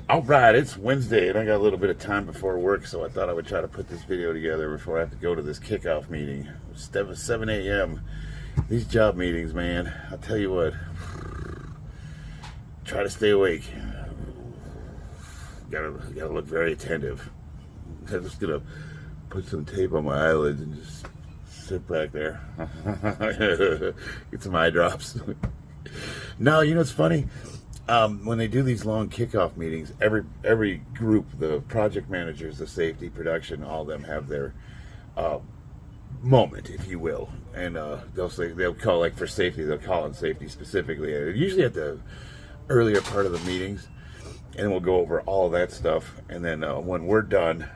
All right, it's Wednesday, and I got a little bit of time before work, so I thought I would try to put this video together before I have to go to this kickoff meeting. It's 7 a.m. These job meetings, man, I'll tell you what, try to stay awake. Gotta look very attentive. I'm just gonna put some tape on my eyelids and just sit back there. Get some eye drops. No, you know what's funny? When they do these long kickoff meetings, every group, the project managers, the safety, production, all of them have their moment, if you will. And they'll call, like for safety, they'll call on safety specifically. Usually at the earlier part of the meetings, and we'll go over all of that stuff. And then when we're done,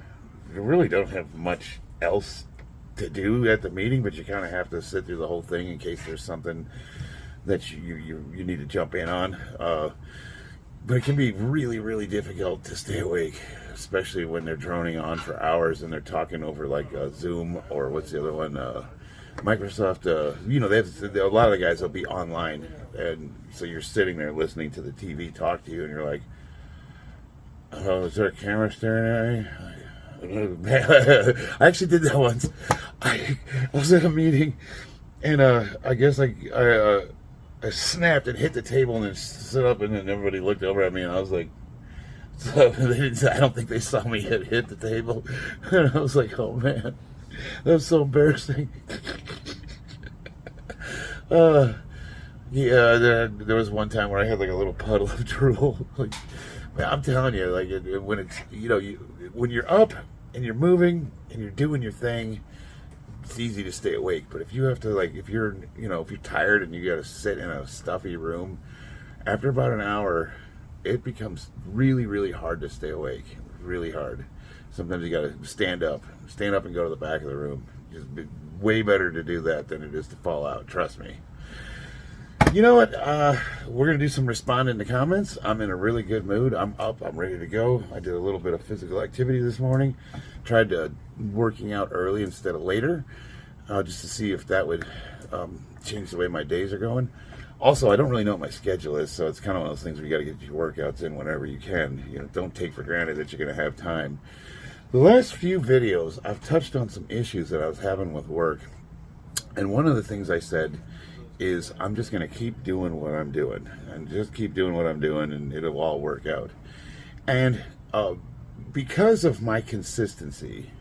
you really don't have much else to do at the meeting, but you kind of have to sit through the whole thing in case there's something that you need to jump in on. But it can be really, really difficult to stay awake, especially when they're droning on for hours and they're talking over like Zoom or what's the other one, Microsoft. You know, a lot of the guys will be online, and so you're sitting there listening to the TV talk to you, and you're like, "Oh, is there a camera staring at me?" I actually did that once. I was at a meeting, and I guess I snapped and hit the table and then stood up, and then everybody looked over at me, and I was like, so I don't think they saw me hit the table. And I was like, oh man, that was so embarrassing. Yeah, there was one time where I had like a little puddle of drool. Like, man, I'm telling you, like when it's, you know, when you're up and you're moving and you're doing your thing, it's easy to stay awake. But if you have to, like, if you're tired and you got to sit in a stuffy room, after about an hour, it becomes really, really hard to stay awake. Really hard. Sometimes you got to stand up and go to the back of the room. It's way better to do that than it is to fall out. Trust me. You know what? We're going to do some responding to comments. I'm in a really good mood. I'm up. I'm ready to go. I did a little bit of physical activity this morning. Tried to working out early instead of later, just to see if that would change the way my days are going. Also, I don't really know what my schedule is, so it's kind of one of those things where you got to get your workouts in whenever you can. You know, don't take for granted that you're going to have time. The last few videos, I've touched on some issues that I was having with work, and one of the things I said is I'm just going to keep doing what I'm doing, and just keep doing what I'm doing, and it'll all work out. And because of my consistency,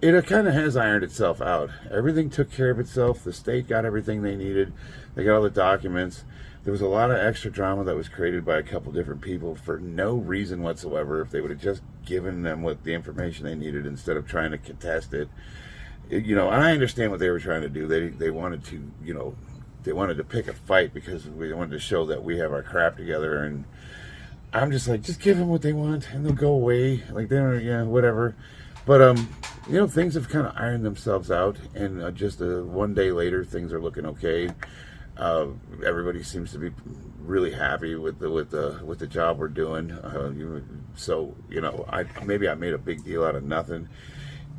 it kind of has ironed itself out. Everything took care of itself. The state got everything they needed. They got all the documents. There was a lot of extra drama that was created by a couple different people for no reason whatsoever. If they would have just given them what the information they needed instead of trying to contest it, you know, and I understand what they were trying to do. They wanted to, you know, they wanted to pick a fight because we wanted to show that we have our crap together. And I'm just like, just give them what they want and they'll go away. Like, they don't, yeah, whatever. But, you know, things have kind of ironed themselves out, and just one day later, things are looking okay. Everybody seems to be really happy with the job we're doing. So, you know, maybe I made a big deal out of nothing.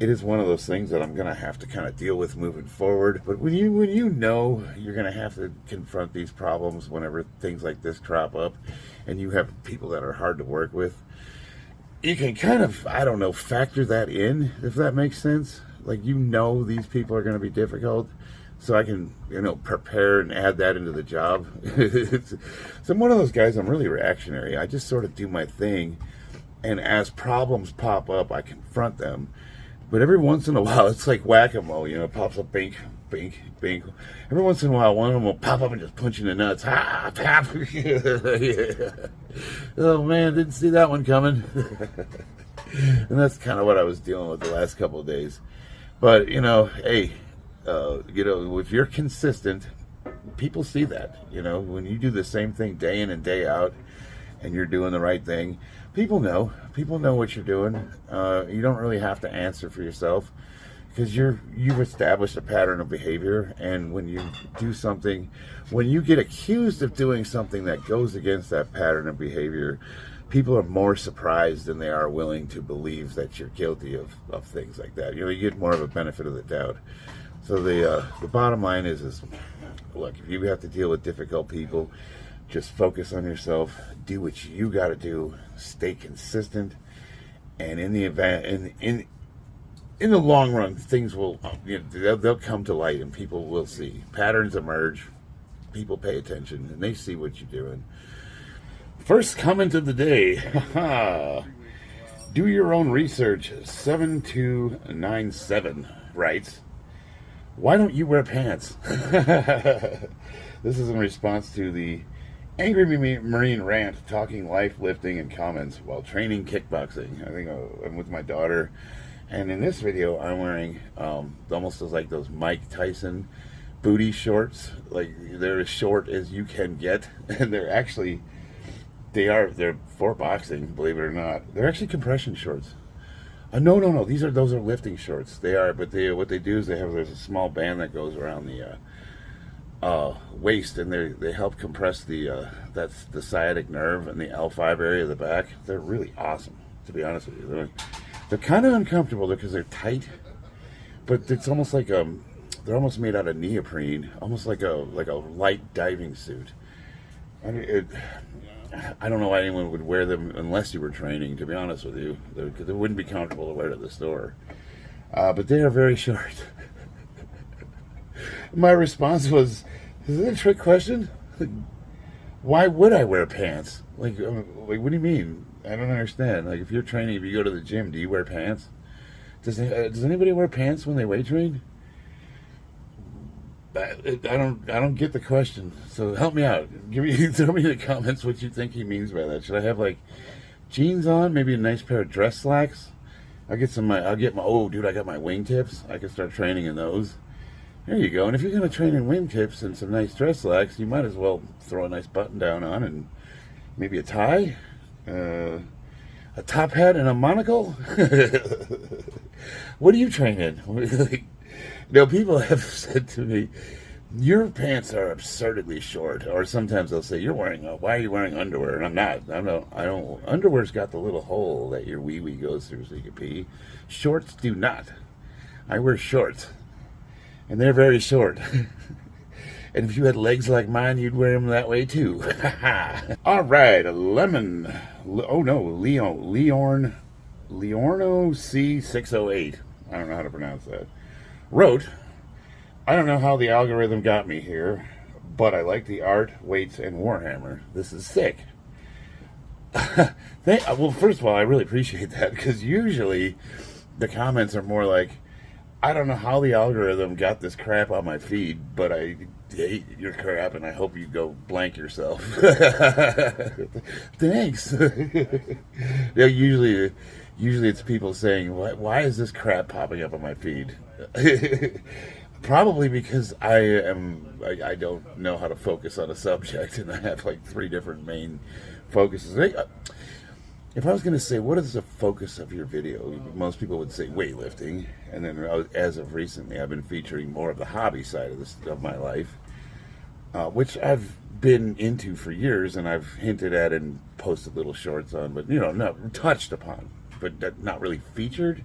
It is one of those things that I'm going to have to kind of deal with moving forward. But when you know you're going to have to confront these problems whenever things like this crop up, and you have people that are hard to work with, you can kind of, I don't know, factor that in, if that makes sense. Like, you know, these people are going to be difficult, so I can, you know, prepare and add that into the job. So I'm one of those guys, I'm really reactionary. I just sort of do my thing, and as problems pop up, I confront them. But every once in a while, it's like whack-a-mole, you know, it pops up, bink, bink, bink. Every once in a while, one of them will pop up and just punch you in the nuts. Ah, pop. Yeah. Oh, man, didn't see that one coming. And that's kind of what I was dealing with the last couple of days. But, you know, hey, you know, if you're consistent, people see that. You know, when you do the same thing day in and day out, and you're doing the right thing, people know what you're doing. You don't really have to answer for yourself, because you've established a pattern of behavior. And when you do something, when you get accused of doing something that goes against that pattern of behavior, people are more surprised than they are willing to believe that you're guilty of things like that. You know, you get more of a benefit of the doubt. So the bottom line is look, if you have to deal with difficult people, Just focus on yourself, do what you got to do, stay consistent, and in the event, in the long run, things will, they'll come to light, and people will see patterns emerge. People pay attention, and they see what you're doing. First comment of the day. Do your own research. 7297 writes, "Why don't you wear pants?" This is in response to the Angry Marine Rant, talking life, lifting, and comments while training kickboxing. I think I'm with my daughter, and in this video, I'm wearing almost like those Mike Tyson booty shorts. Like, they're as short as you can get, and they're for boxing, believe it or not. They're actually compression shorts. No, those are lifting shorts. They are, but what they do is there's a small band that goes around the waist, and they help compress that's the sciatic nerve and the L5 area of the back. They're really awesome, to be honest with you. They're kind of uncomfortable because they're tight, but it's almost like they're almost made out of neoprene, almost like a light diving suit. I don't know why anyone would wear them unless you were training, to be honest with you. They wouldn't be comfortable to wear to the store. But they are very short. My response was, is that a trick question? Like, why would I wear pants? Like, what do you mean? I don't understand. Like, if you're training, if you go to the gym, do you wear pants? Does anybody wear pants when they weight train? I don't get the question. So help me out. Throw me in the comments what you think he means by that. Should I have like jeans on, maybe a nice pair of dress slacks? I got my wingtips. I can start training in those. There you go. And if you're going to train in wingtips and some nice dress slacks, you might as well throw a nice button down on and maybe a tie, a top hat, and a monocle. What do you train in? People have said to me, your pants are absurdly short. Or sometimes they'll say, why are you wearing underwear? And I don't. Underwear's got the little hole that your wee-wee goes through so you can pee. Shorts do not. I wear shorts. And they're very short. And if you had legs like mine, you'd wear them that way too. All right, Leorno C608. I don't know how to pronounce that. Wrote, "I don't know how the algorithm got me here, but I like the art, weights, and Warhammer. This is sick." Well, first of all, I really appreciate that, because usually the comments are more like, "I don't know how the algorithm got this crap on my feed, but I hate your crap, and I hope you go blank yourself." Thanks. Usually it's people saying, why is this crap popping up on my feed? Probably because I don't know how to focus on a subject, and I have like 3 different main focuses. If I was going to say, what is the focus of your video? Most people would say weightlifting. And then as of recently, I've been featuring more of the hobby side of my life, which I've been into for years, and I've hinted at and posted little shorts on, but, not touched upon, but not really featured.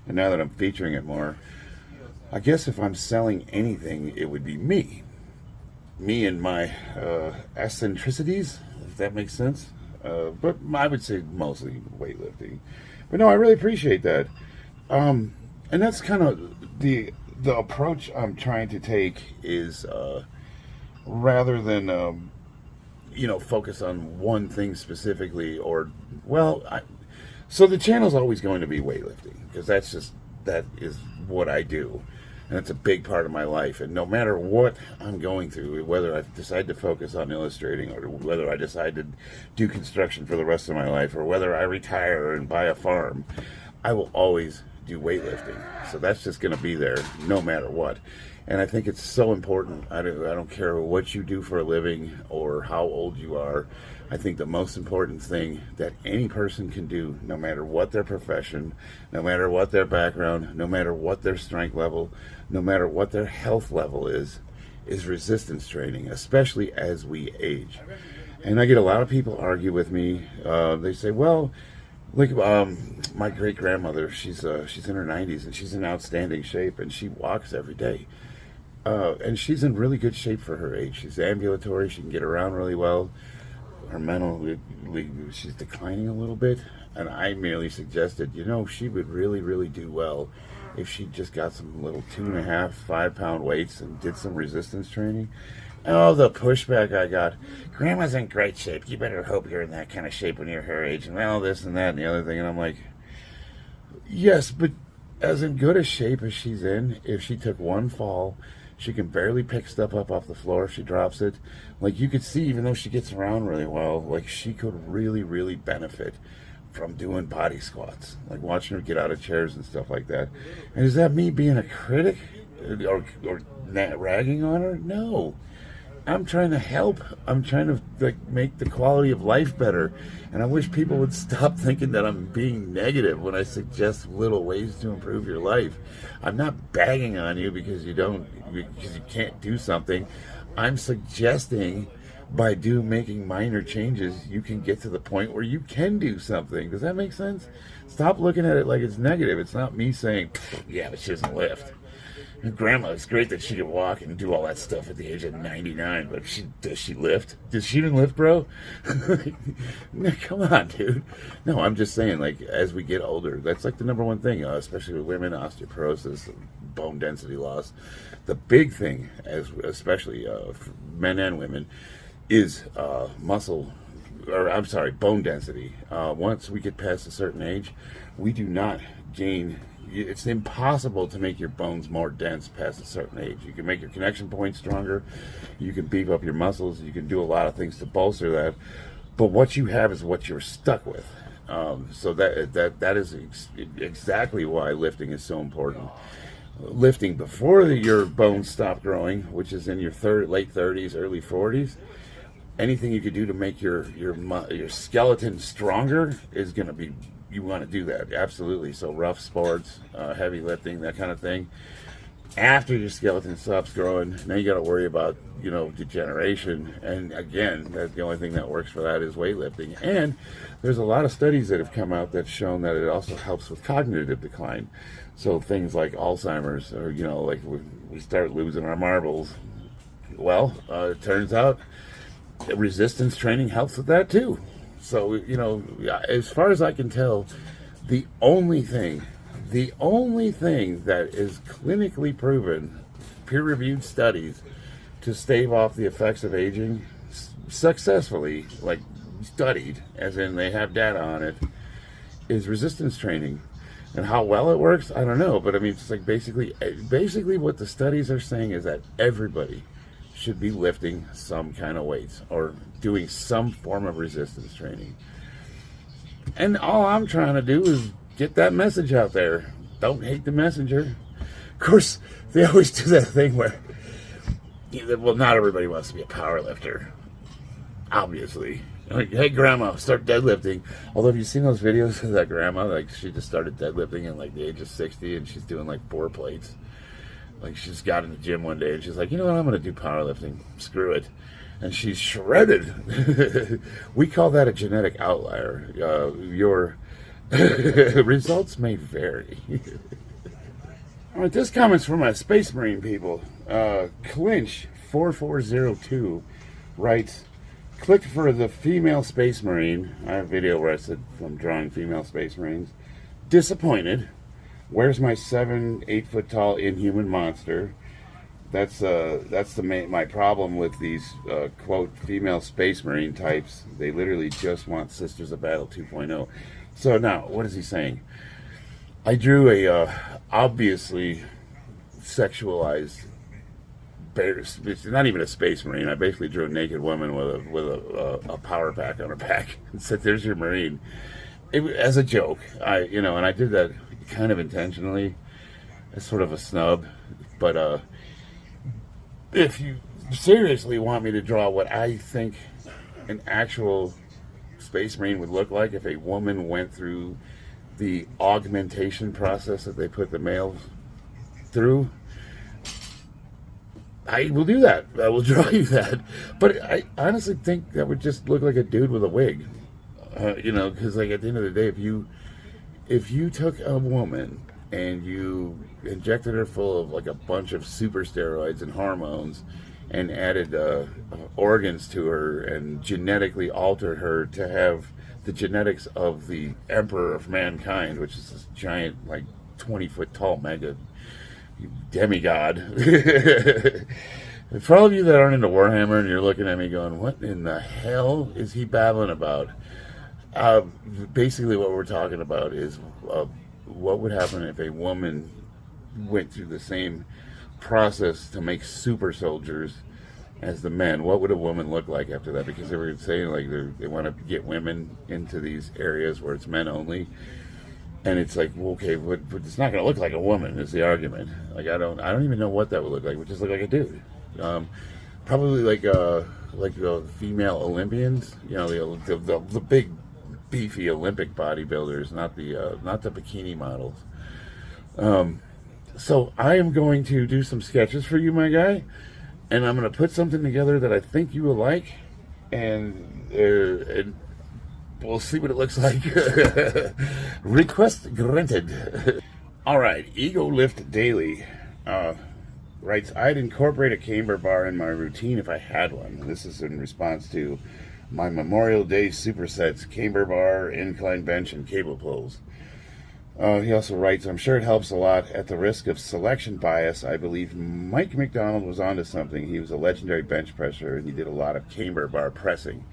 And now that I'm featuring it more, I guess if I'm selling anything, it would be me and my eccentricities, if that makes sense. But I would say mostly weightlifting. But no, I really appreciate that. And that's kind of the approach I'm trying to take is rather than focus on one thing specifically, so the channel's always going to be weightlifting, because that is what I do. And it's a big part of my life. And no matter what I'm going through, whether I decide to focus on illustrating, or whether I decide to do construction for the rest of my life, or whether I retire and buy a farm, I will always do weightlifting. So that's just going to be there no matter what. And I think it's so important. I don't care what you do for a living or how old you are. I think the most important thing that any person can do, no matter what their profession, no matter what their background, no matter what their strength level, no matter what their health level is resistance training, especially as we age. And I get a lot of people argue with me. They say, well, look, my great-grandmother, she's in her 90s, and she's in outstanding shape, and she walks every day. And she's in really good shape for her age. She's ambulatory. She can get around really well. Her mental, she's declining a little bit. And I merely suggested, she would really, really do well if she just got some little 2.5, 5 pound weights and did some resistance training. Oh, the pushback I got. Grandma's in great shape. You better hope you're in that kind of shape when you're her age. And well, this and that and the other thing. And I'm like, yes, but as in good a shape as she's in, if she took one fall, she can barely pick stuff up off the floor if she drops it. Like, you could see, even though she gets around really well, like, she could really, really benefit from doing body squats, like watching her get out of chairs and stuff like that. And is that me being a critic or ragging on her? No. I'm trying to help. I'm trying to make the quality of life better. And I wish people would stop thinking that I'm being negative when I suggest little ways to improve your life. I'm not bagging on you because you can't do something. I'm suggesting by making minor changes, you can get to the point where you can do something. Does that make sense? Stop looking at it like it's negative. It's not me saying, yeah, but she doesn't lift. Grandma, it's great that she can walk and do all that stuff at the age of 99, but does she lift? Does she even lift, bro? Come on, dude. No, I'm just saying, like, as we get older, that's like the number one thing, especially with women, osteoporosis, bone density loss. The big thing, especially for men and women, is bone density. Once we get past a certain age, we do not gain. It's impossible to make your bones more dense past a certain age. You can make your connection points stronger. You can beef up your muscles. You can do a lot of things to bolster that. But what you have is what you're stuck with. So that is exactly why lifting is so important. Lifting before your bones stop growing, which is in your late 30s, early 40s. Anything you could do to make your skeleton stronger is going to be. You want to do that, absolutely. So rough sports, heavy lifting, that kind of thing. After your skeleton stops growing, now you got to worry about, degeneration. And again, the only thing that works for that is weightlifting. And there's a lot of studies that have come out that's shown that it also helps with cognitive decline. So things like Alzheimer's, or, like we start losing our marbles. Well, it turns out resistance training helps with that too. So, as far as I can tell, the only thing that is clinically proven, peer-reviewed studies to stave off the effects of aging, successfully, like studied, as in they have data on it, is resistance training. And how well it works, I don't know. But I mean, it's like basically what the studies are saying is that everybody should be lifting some kind of weights or doing some form of resistance training. And all I'm trying to do is get that message out there. Don't hate the messenger. Of course, they always do that thing where, well, not everybody wants to be a power lifter, obviously. Like, hey, grandma, start deadlifting. Although, have you seen those videos of that grandma? Like, she just started deadlifting at like the age of 60 and she's doing like 4 plates. Like, she just got in the gym one day and she's like, you know what, I'm going to do powerlifting. Screw it. And she's shredded. We call that a genetic outlier. Your results may vary. All right, this comment's from my Space Marine people. Clinch4402 writes, clicked for the female Space Marine. I have a video where I said I'm drawing female Space Marines. Disappointed. Where's my 8 foot tall inhuman monster? That's my problem with these quote female Space Marine types. They literally just want Sisters of Battle 2.0. So now, what is he saying? I drew a obviously sexualized it's not even a Space Marine. I basically drew a naked woman with a power pack on her back and said, "There's your Marine," as a joke. And I did that kind of intentionally as sort of a snub. But if you seriously want me to draw what I think an actual Space Marine would look like if a woman went through the augmentation process that they put the males through, I will do that. I will draw you that. But I honestly think that would just look like a dude with a wig. Because like at the end of the day, if you took a woman and you injected her full of like a bunch of super steroids and hormones, and added organs to her and genetically altered her to have the genetics of the emperor of mankind, which is this giant, like 20-foot tall mega demigod. For all of you that aren't into Warhammer and you're looking at me going, what in the hell is he babbling about? Basically what we're talking about is what would happen if a woman went through the same process to make super soldiers as the men. What would a woman look like after that? Because they were saying like they want to get women into these areas where it's men only. And it's like, well, okay, but it's not going to look like a woman is the argument. Like I don't even know what that would look like. It would just look like a dude. Probably like the female Olympians, you know, the big beefy Olympic bodybuilders, not the bikini models. So I am going to do some sketches for you, my guy, and I'm going to put something together that I think you will like, and we'll see what it looks like. Request granted. All right, Ego Lift Daily writes, I'd incorporate a camber bar in my routine if I had one. This is in response to my Memorial Day supersets, camber bar, incline bench, and cable pulls. He also writes, I'm sure it helps a lot. At the risk of selection bias, I believe Mike McDonald was onto something. He was a legendary bench presser, and he did a lot of camber bar pressing.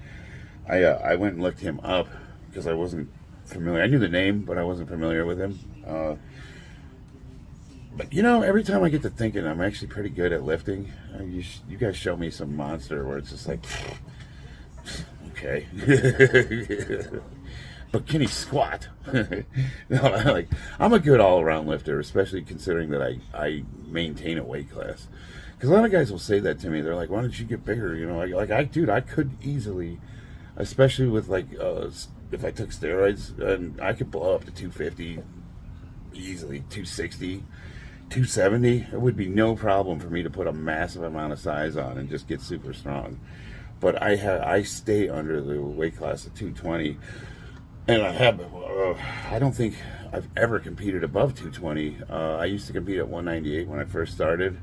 I went and looked him up because I wasn't familiar. I knew the name, but I wasn't familiar with him. But, you know, every time I get to thinking I'm actually pretty good at lifting, you guys show me some monster where it's just like, okay. But can he squat? No, I'm a good all-around lifter, especially considering that I maintain a weight class. Because a lot of guys will say that to me. They're like, why don't you get bigger? You know, dude, I could easily, especially with if I took steroids, and I could blow up to 250 easily, 260. 270, it would be no problem for me to put a massive amount of size on and just get super strong. But I stay under the weight class of 220, and I don't think I've ever competed above 220. I used to compete at 198 when I first started,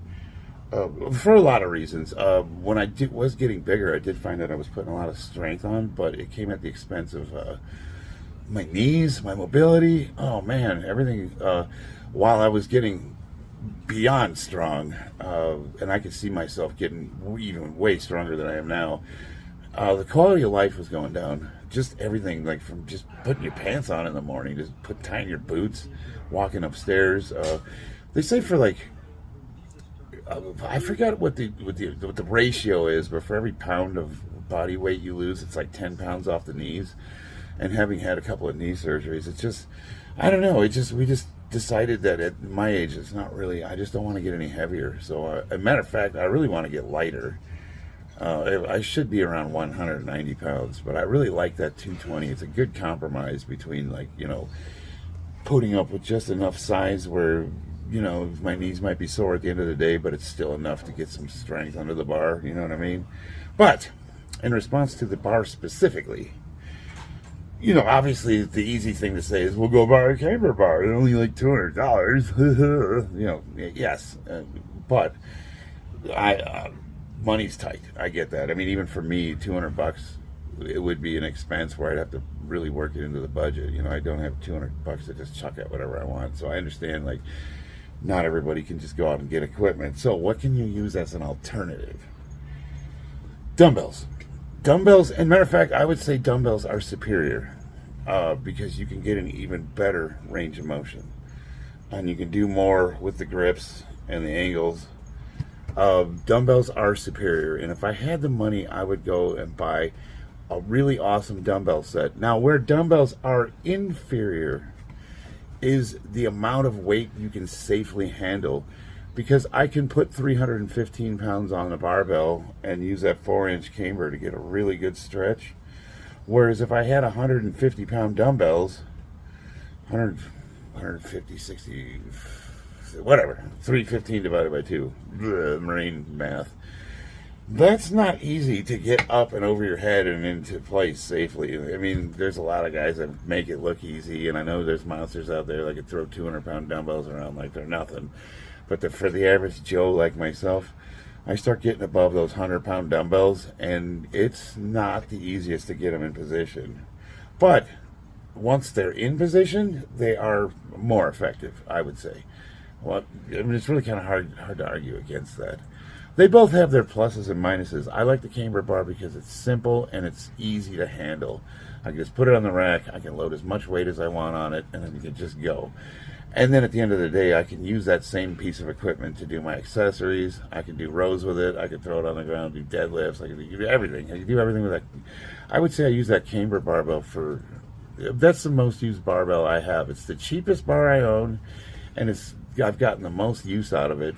for a lot of reasons. When I was getting bigger, I did find that I was putting a lot of strength on, but it came at the expense of my knees, my mobility. Oh man, everything. While I was getting beyond strong, and I could see myself getting even way stronger than I am now, the quality of life was going down. Just everything, like from just putting your pants on in the morning, just tying your boots, walking upstairs. They say for I forgot what the ratio is, but for every pound of body weight you lose, it's like 10 pounds off the knees. And having had a couple of knee surgeries, it's just, I don't know, we just decided that at my age, it's not really, I just don't want to get any heavier. So, as a matter of fact, I really want to get lighter. I should be around 190 pounds, but I really like that 220. It's a good compromise between, like, you know, putting up with just enough size where, you know, my knees might be sore at the end of the day, but it's still enough to get some strength under the bar, you know what I mean? But, in response to the bar specifically, you know, obviously the easy thing to say is, we'll go buy a camber bar. It's only like $200. You know, yes. But money's tight. I get that. I mean, even for me, $200, it would be an expense where I'd have to really work it into the budget. You know, I don't have $200 to just chuck at whatever I want. So I understand, like, not everybody can just go out and get equipment. So what can you use as an alternative? Dumbbells. Dumbbells, and matter of fact, I would say dumbbells are superior because you can get an even better range of motion. And you can do more with the grips and the angles. Dumbbells are superior. And if I had the money, I would go and buy a really awesome dumbbell set. Now, where dumbbells are inferior is the amount of weight you can safely handle. Because I can put 315 pounds on the barbell and use that 4-inch camber to get a really good stretch. Whereas if I had 150 pound dumbbells, 150, 60, whatever, 315 divided by 2, Marine math, That's not easy to get up and over your head and into place safely. I mean, there's a lot of guys that make it look easy, and I know there's monsters out there that can throw 200-pound dumbbells around like they're nothing. But for the average Joe like myself, I start getting above those 100-pound dumbbells, and it's not the easiest to get them in position. But once they're in position, they are more effective, I would say. Well, I mean, it's really kind of hard to argue against that. They both have their pluses and minuses. I like the camber bar because it's simple and it's easy to handle. I can just put it on the rack, I can load as much weight as I want on it, and then you can just go. And then at the end of the day, I can use that same piece of equipment to do my accessories. I can do rows with it. I can throw it on the ground, do deadlifts. I can do everything. I can do everything with that. I would say I use that camber barbell for, that's the most used barbell I have. It's the cheapest bar I own, and I've gotten the most use out of it.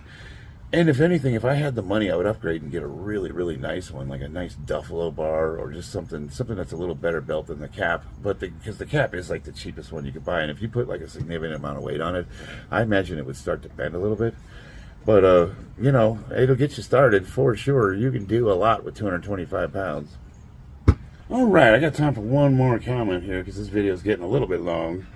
And if anything, if I had the money, I would upgrade and get a really, really nice one, like a nice Duffalo bar, or just something that's a little better built than the cap. But because the cap is like the cheapest one you could buy, and if you put like a significant amount of weight on it, I imagine it would start to bend a little bit. But you know, it'll get you started for sure. You can do a lot with 225 pounds. All right, I got time for one more comment here because this video is getting a little bit long.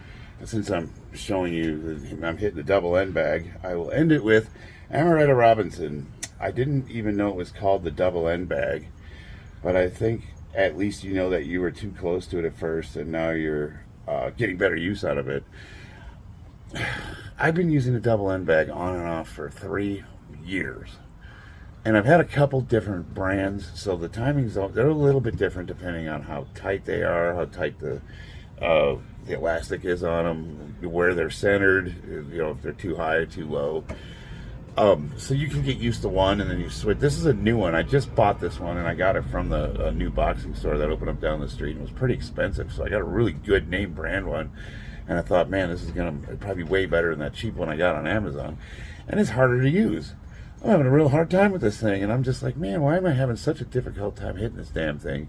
Since I'm showing you that I'm hitting the double end bag, I will end it with Amaretta Robinson. I didn't even know it was called the double end bag, but I think at least you know that you were too close to it at first, and now you're getting better use out of it. I've been using the double end bag on and off for 3 years, and I've had a couple different brands, so the timings they're a little bit different depending on how tight they are, how tight the elastic is on them, where they're centered, you know, if they're too high or too low. So you can get used to one and then you switch. This is a new one. I just bought this one and I got it from the new boxing store that opened up down the street, and it was pretty expensive. So I got a really good name brand one, and I thought, man, this is gonna probably way better than that cheap one I got on Amazon. And it's harder to use. I'm having a real hard time with this thing, and I'm just like, man, why am I having such a difficult time hitting this damn thing?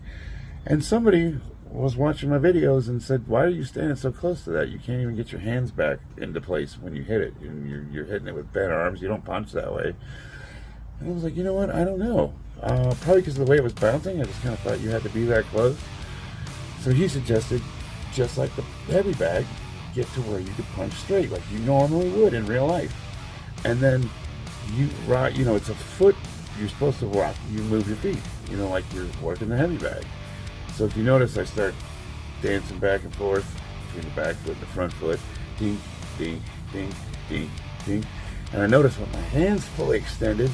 And somebody was watching my videos and said, why are you standing so close to that? You can't even get your hands back into place when you hit it. You're hitting it with bent arms. You don't punch that way. And I was like, you know what? I don't know. Probably because of the way it was bouncing. I just kind of thought you had to be that close. So he suggested, just like the heavy bag, get to where you could punch straight like you normally would in real life. And then you rock, you know, it's a foot. You're supposed to rock. You move your feet, you know, like you're working the heavy bag. So if you notice, I start dancing back and forth between the back foot and the front foot. Ding, ding, ding, ding, ding. And I noticed when my hands fully extended,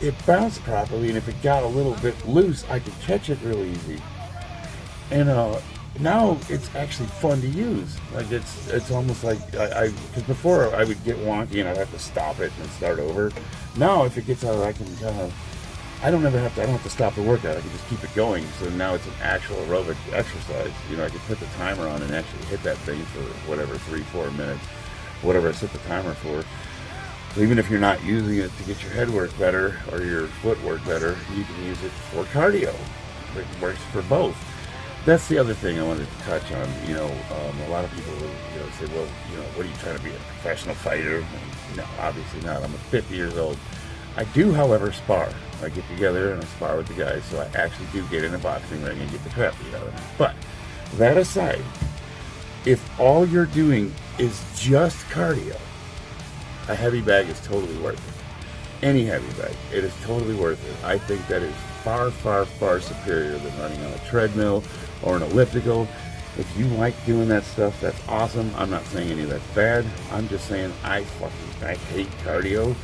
it bounced properly, and if it got a little bit loose, I could catch it real easy. And now it's actually fun to use. Like it's almost like because before I would get wonky and I'd have to stop it and start over. Now if it gets out, I can kind of. I don't have to stop the workout. I can just keep it going. So now it's an actual aerobic exercise. You know, I can put the timer on and actually hit that thing for whatever, 3-4 minutes, whatever I set the timer for. So even if you're not using it to get your head work better or your foot work better, you can use it for cardio. It works for both. That's the other thing I wanted to touch on. You know, a lot of people say, well, you know, what are you trying to be, a professional fighter? No, obviously not. I'm 50 years old. I do, however, spar. I get together and I spar with the guys, so I actually do get in a boxing ring and get the crap beat out of me. But that aside, if all you're doing is just cardio, a heavy bag is totally worth it. Any heavy bag, it is totally worth it. I think that is far, far, far superior than running on a treadmill or an elliptical. If you like doing that stuff, that's awesome. I'm not saying any of that's bad. I'm just saying I hate cardio.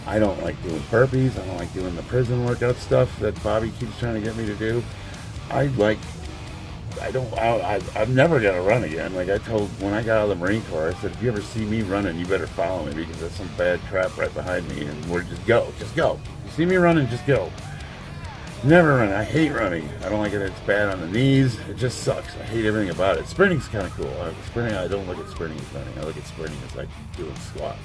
I don't like doing burpees. I don't like doing the prison workout stuff that Bobby keeps trying to get me to do. I'm never going to run again. Like I told, when I got out of the Marine Corps, I said, if you ever see me running, you better follow me because there's some bad crap right behind me, and we're just go. You see me running, just go. Never run. I hate running. I don't like it. It's bad on the knees. It just sucks. I hate everything about it. Sprinting's kind of cool. I don't look at sprinting as running. I look at sprinting as like doing squats.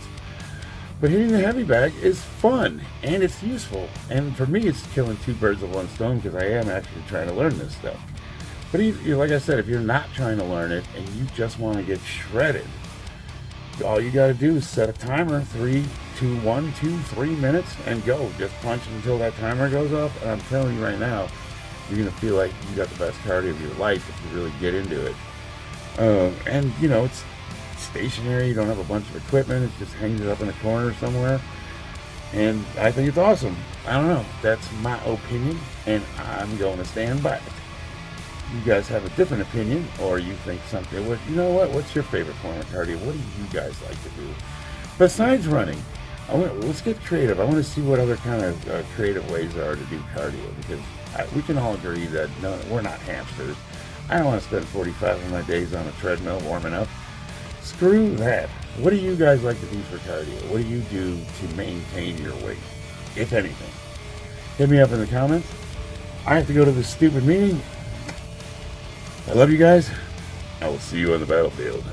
But hitting the heavy bag is fun, and it's useful. And for me, it's killing two birds with one stone because I am actually trying to learn this stuff. But like I said, if you're not trying to learn it and you just want to get shredded, all you got to do is set a timer, 3, to 1, 2, 3 minutes and go. Just punch until that timer goes off. And I'm telling you right now, you're going to feel like you got the best cardio of your life if you really get into it. And, you know, it's stationary. You don't have a bunch of equipment. It just hangs it up in a corner somewhere. And I think it's awesome. I don't know. That's my opinion, and I'm going to stand by it. You guys have a different opinion, or you think something. Well, you know what? What's your favorite form of cardio? What do you guys like to do besides running? Let's get creative. I want to see what other kind of creative ways there are to do cardio, because we can all agree that no, we're not hamsters. I don't want to spend 45 of my days on a treadmill warming up. Screw that. What do you guys like to do for cardio? What do you do to maintain your weight, if anything? Hit me up in the comments. I have to go to this stupid meeting. I love you guys. I will see you on the battlefield.